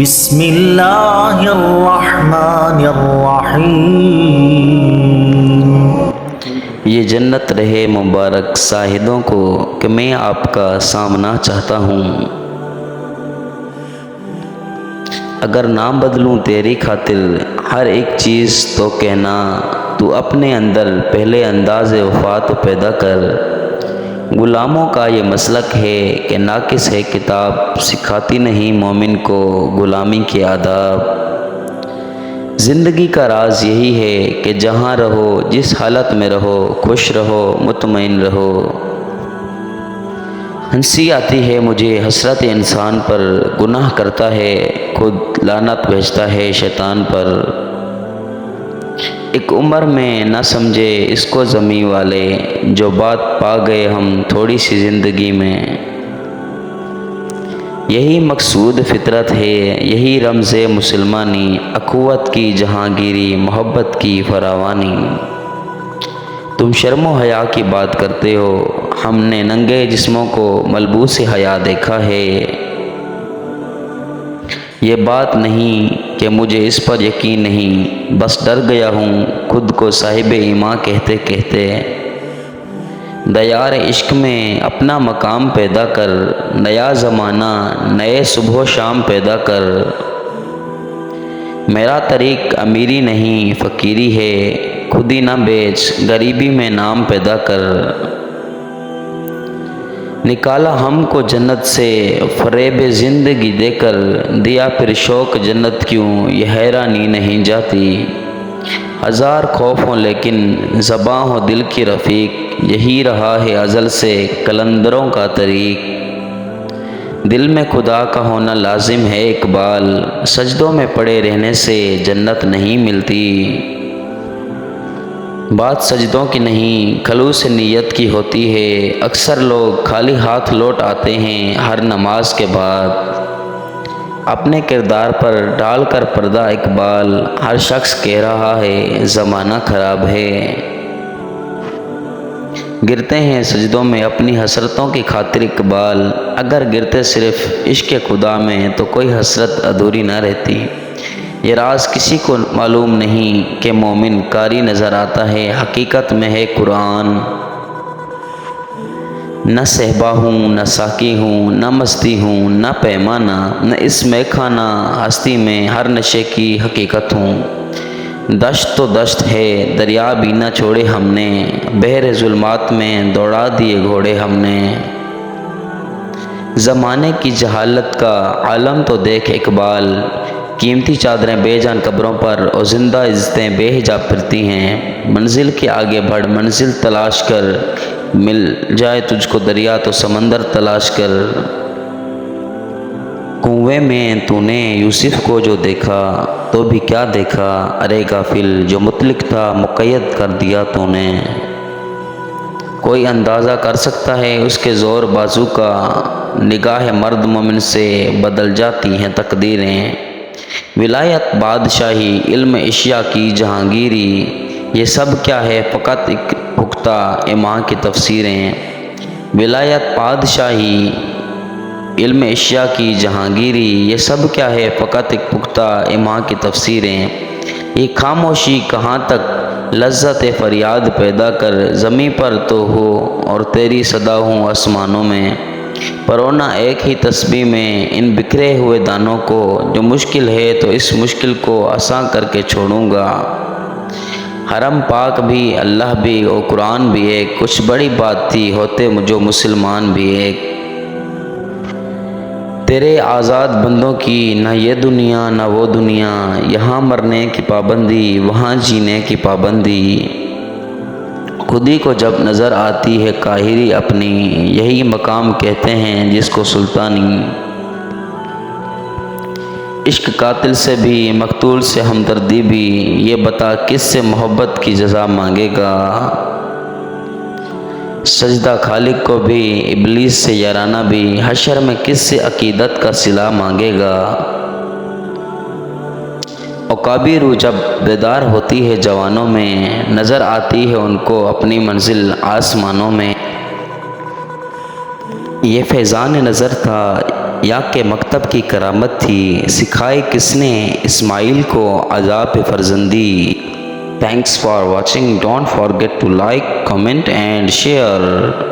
بسم اللہ الرحمن الرحیم۔ یہ جنت رہے مبارک شاہدوں کو کہ میں آپ کا سامنا چاہتا ہوں۔ اگر نہ بدلوں تیری خاطر ہر ایک چیز تو کہنا، تو اپنے اندر پہلے انداز وفا تو پیدا کر۔ غلاموں کا یہ مسلک ہے کہ ناقص ہے کتاب، سکھاتی نہیں مومن کو غلامی کے آداب۔ زندگی کا راز یہی ہے کہ جہاں رہو جس حالت میں رہو، خوش رہو مطمئن رہو۔ ہنسی آتی ہے مجھے حسرت انسان پر، گناہ کرتا ہے خود لعنت بھیجتا ہے شیطان پر۔ ایک عمر میں نہ سمجھے اس کو زمیں والے، جو بات پا گئے ہم تھوڑی سی زندگی میں۔ یہی مقصود فطرت ہے، یہی رمز مسلمانی، اخوت کی جہانگیری، محبت کی فراوانی۔ تم شرم و حیا کی بات کرتے ہو، ہم نے ننگے جسموں کو ملبوس حیا دیکھا ہے۔ یہ بات نہیں کہ مجھے اس پر یقین نہیں، بس ڈر گیا ہوں خود کو صاحب ایمان کہتے کہتے۔ دیار عشق میں اپنا مقام پیدا کر، نیا زمانہ نئے صبح و شام پیدا کر۔ میرا طریق امیری نہیں فقیری ہے، خود ہی نہ بیچ غریبی میں نام پیدا کر۔ نکالا ہم کو جنت سے فریب زندگی دے کر، دیا پھر شوق جنت کیوں یہ حیرانی نہیں جاتی۔ ہزار خوف ہوں لیکن زباں ہو دل کی رفیق، یہی رہا ہے ازل سے قلندروں کا طریق۔ دل میں خدا کا ہونا لازم ہے اقبال، سجدوں میں پڑے رہنے سے جنت نہیں ملتی۔ بات سجدوں کی نہیں خلوص نیت کی ہوتی ہے، اکثر لوگ خالی ہاتھ لوٹ آتے ہیں ہر نماز کے بعد۔ اپنے کردار پر ڈال کر پردہ اقبال، ہر شخص کہہ رہا ہے زمانہ خراب ہے۔ گرتے ہیں سجدوں میں اپنی حسرتوں کی خاطر اقبال، اگر گرتے صرف عشق خدا میں تو کوئی حسرت ادھوری نہ رہتی۔ یہ راز کسی کو معلوم نہیں کہ مومن قاری نظر آتا ہے، حقیقت میں ہے قرآن۔ نہ صحبہ ہوں نہ ساقی ہوں، نہ مستی ہوں نہ پیمانہ، نہ اس میں کھانا ہستی میں ہر نشے کی حقیقت ہوں۔ دشت تو دشت ہے دریا بھی نہ چھوڑے ہم نے، بحر ظلمات میں دوڑا دیے گھوڑے ہم نے۔ زمانے کی جہالت کا عالم تو دیکھ اقبال، قیمتی چادریں بے جان قبروں پر اور زندہ عزتیں بے حجاب پھرتی ہیں۔ منزل کے آگے بڑھ منزل تلاش کر، مل جائے تجھ کو دریا تو سمندر تلاش کر۔ کنویں میں تو نے یوسف کو جو دیکھا تو بھی کیا دیکھا، ارے غافل جو مطلق تھا مقید کر دیا تو نے۔ کوئی اندازہ کر سکتا ہے اس کے زور بازو کا، نگاہ مرد مومن سے بدل جاتی ہیں تقدیریں۔ ولایت بادشاہی علم اشیاء کی جہانگیری، یہ سب کیا ہے فقط ایک پختہ ایمان کی تفسیریں۔ ولایت بادشاہی علم اشیاء کی جہانگیری، یہ سب کیا ہے فقط ایک پختہ ایمان کی تفسیریں۔ یہ خاموشی کہاں تک لذت فریاد پیدا کر، زمیں پر تو ہو اور تیری صدا ہوں آسمانوں میں۔ پرونا ایک ہی تسبیح میں ان بکھرے ہوئے دانوں کو، جو مشکل ہے تو اس مشکل کو آسان کر کے چھوڑوں گا۔ حرم پاک بھی اللہ بھی اور قرآن بھی ایک، کچھ بڑی بات تھی ہوتے جو مسلمان بھی ایک۔ تیرے آزاد بندوں کی نہ یہ دنیا نہ وہ دنیا، یہاں مرنے کی پابندی وہاں جینے کی پابندی۔ خودی کو جب نظر آتی ہے قاہری اپنی، یہی مقام کہتے ہیں جس کو سلطانی۔ عشق قاتل سے بھی مقتول سے ہمدردی بھی، یہ بتا کس سے محبت کی جزا مانگے گا۔ سجدہ خالق کو بھی ابلیس سے یارانہ بھی، حشر میں کس سے عقیدت کا صلہ مانگے گا۔ عقابی روح جب بیدار ہوتی ہے جوانوں میں، نظر آتی ہے ان کو اپنی منزل آسمانوں میں۔ یہ فیضان نظر تھا یا کہ مکتب کی کرامت تھی؟ سکھائی کس نے اسماعیل کو عذاب فرزندی؟ Thanks for watching. Don't forget to like, comment and share.